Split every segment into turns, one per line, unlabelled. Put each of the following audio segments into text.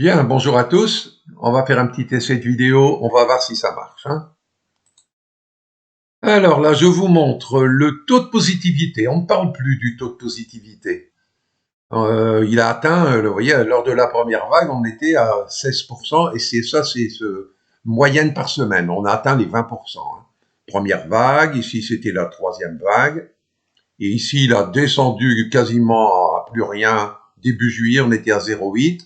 Bien, bonjour à tous. On va faire un petit essai de vidéo. On va voir si ça marche, hein. Alors là, je vous montre le taux de positivité. On ne parle plus du taux de positivité. Il a atteint, vous voyez, lors de la première vague, on était à 16%, et c'est moyenne par semaine. On a atteint les 20%, hein. Première vague, ici c'était la troisième vague, et ici il a descendu quasiment à plus rien. Début juillet, on était à 0,8.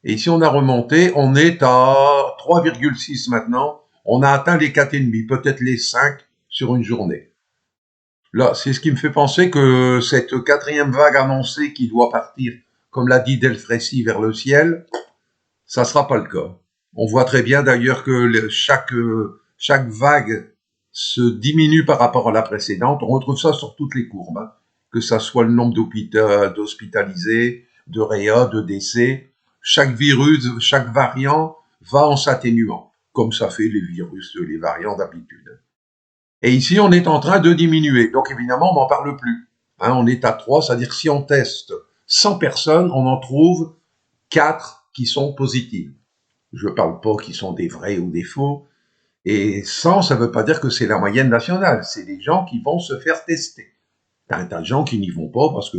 Et si on a remonté, on est à 3,6 maintenant. On a atteint les 4,5, peut-être les 5 sur une journée. Là, c'est ce qui me fait penser que cette quatrième vague annoncée qui doit partir, comme l'a dit Delfrécy, vers le ciel, ça sera pas le cas. On voit très bien d'ailleurs que chaque vague se diminue par rapport à la précédente. On retrouve ça sur toutes les courbes, hein. Que ça soit le nombre d'hospitalisés, de réa, de décès. Chaque virus, chaque variant va en s'atténuant, comme ça fait les virus, les variants d'habitude. Et ici, on est en train de diminuer. Donc évidemment, on n'en parle plus, hein. On est à 3, c'est-à-dire si on teste 100 personnes, on en trouve 4 qui sont positives. Je ne parle pas qui sont des vrais ou des faux. Et 100, ça ne veut pas dire que c'est la moyenne nationale. C'est des gens qui vont se faire tester. T'as un tas de gens qui n'y vont pas parce que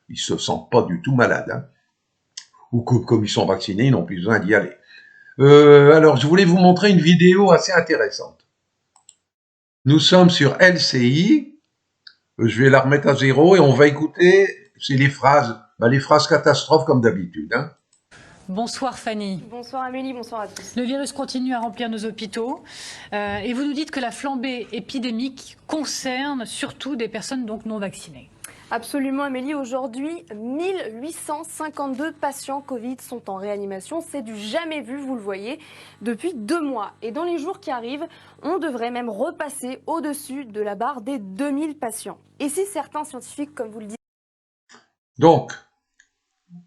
ils se sentent pas du tout malades, hein. Ou que, comme ils sont vaccinés, ils n'ont plus besoin d'y aller. Alors, je voulais vous montrer une vidéo assez intéressante. Nous sommes sur LCI. Je vais la remettre à 0 et on va écouter. C'est les phrases catastrophes comme d'habitude, hein.
Bonsoir Fanny.
Bonsoir Amélie, bonsoir à tous.
Le virus continue à remplir nos hôpitaux et vous nous dites que la flambée épidémique concerne surtout des personnes donc non vaccinées.
Absolument Amélie, aujourd'hui 1852 patients Covid sont en réanimation, c'est du jamais vu, vous le voyez, depuis 2 mois. Et dans les jours qui arrivent, on devrait même repasser au-dessus de la barre des 2000 patients. Et si certains scientifiques, comme vous le dites...
Donc,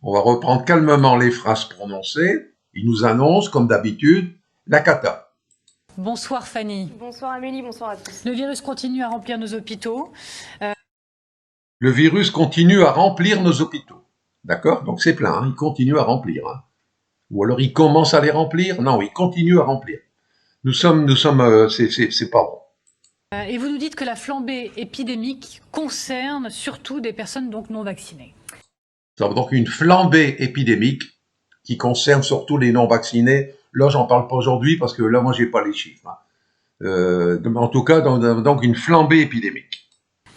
on va reprendre calmement les phrases prononcées. Ils nous annoncent, comme d'habitude, la cata.
Bonsoir Fanny.
Bonsoir Amélie, bonsoir à tous.
Le virus continue à remplir nos hôpitaux.
Le virus continue à remplir nos hôpitaux. D'accord? Donc c'est plein, hein. Il continue à remplir, hein. Ou alors il commence à les remplir? Non, il continue à remplir. C'est pas bon.
Et vous nous dites que la flambée épidémique concerne surtout des personnes donc non vaccinées.
Ça veut donc une flambée épidémique qui concerne surtout les non-vaccinés. Là, j'en parle pas aujourd'hui parce que là, moi, j'ai pas les chiffres, hein. En tout cas, donc une flambée épidémique.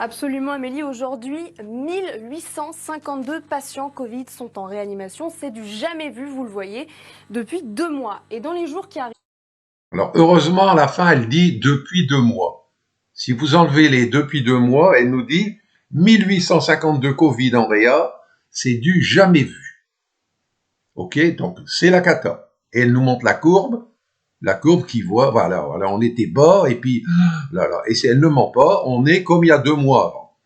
Absolument Amélie, aujourd'hui 1852 patients Covid sont en réanimation, c'est du jamais vu, vous le voyez, depuis 2 mois. Et dans les jours qui arrivent...
Alors, heureusement, à la fin, elle dit depuis 2 mois. Si vous enlevez les depuis 2 mois, elle nous dit 1852 Covid en réa, c'est du jamais vu. Ok, donc c'est la cata. Et elle nous montre la courbe qui voit, voilà, on était bas, et puis, là, et si elle ne ment pas, on est comme il y a 2 mois avant.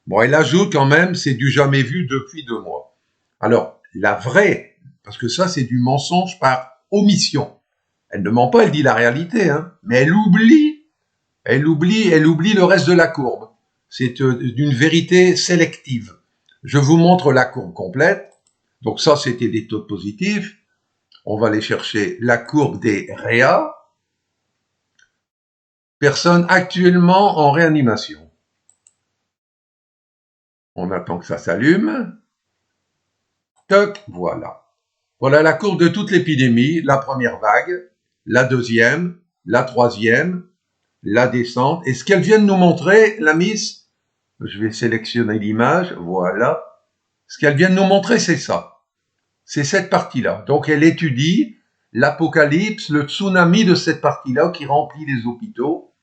Bon, elle ajoute quand même, c'est du jamais vu depuis 2 mois. Alors, la vraie, parce que ça, c'est du mensonge par omission. Elle ne ment pas, elle dit la réalité, hein, mais elle oublie le reste de la courbe. C'est d'une vérité sélective. Je vous montre la courbe complète. Donc ça, c'était des taux positifs. On va aller chercher la courbe des réa. Personnes actuellement en réanimation. On attend que ça s'allume. Toc, voilà. Voilà la courbe de toute l'épidémie. La première vague, la deuxième, la troisième, la descente. Et ce qu'elle vient de nous montrer, la Miss, je vais sélectionner l'image, voilà. Ce qu'elle vient de nous montrer, c'est ça. C'est cette partie-là. Donc, elle étudie l'apocalypse, le tsunami de cette partie-là qui remplit les hôpitaux.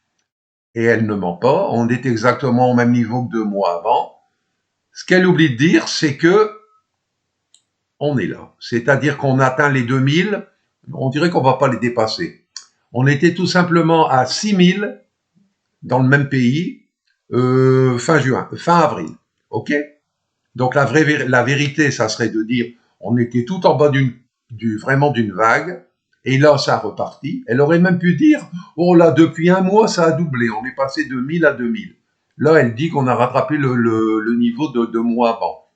Et elle ne ment pas. On est exactement au même niveau que 2 mois avant. Ce qu'elle oublie de dire, c'est que on est là. C'est-à-dire qu'on atteint les 2000. On dirait qu'on va pas les dépasser. On était tout simplement à 6000 dans le même pays fin avril. Ok? Donc la vérité, ça serait de dire, on était tout en bas vraiment d'une vague, et là ça a reparti. Elle aurait même pu dire, oh là, depuis 1 mois, ça a doublé, on est passé de 1000 à 2000. Là, elle dit qu'on a rattrapé le niveau de 2 mois avant.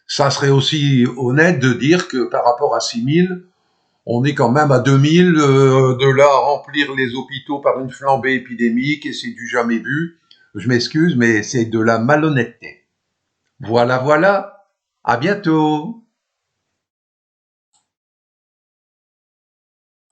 ça serait aussi honnête de dire que par rapport à 6000, on est quand même à 2000, de là à remplir les hôpitaux par une flambée épidémique, et c'est du jamais vu. Je m'excuse, mais c'est de la malhonnêteté. Voilà, voilà. À bientôt.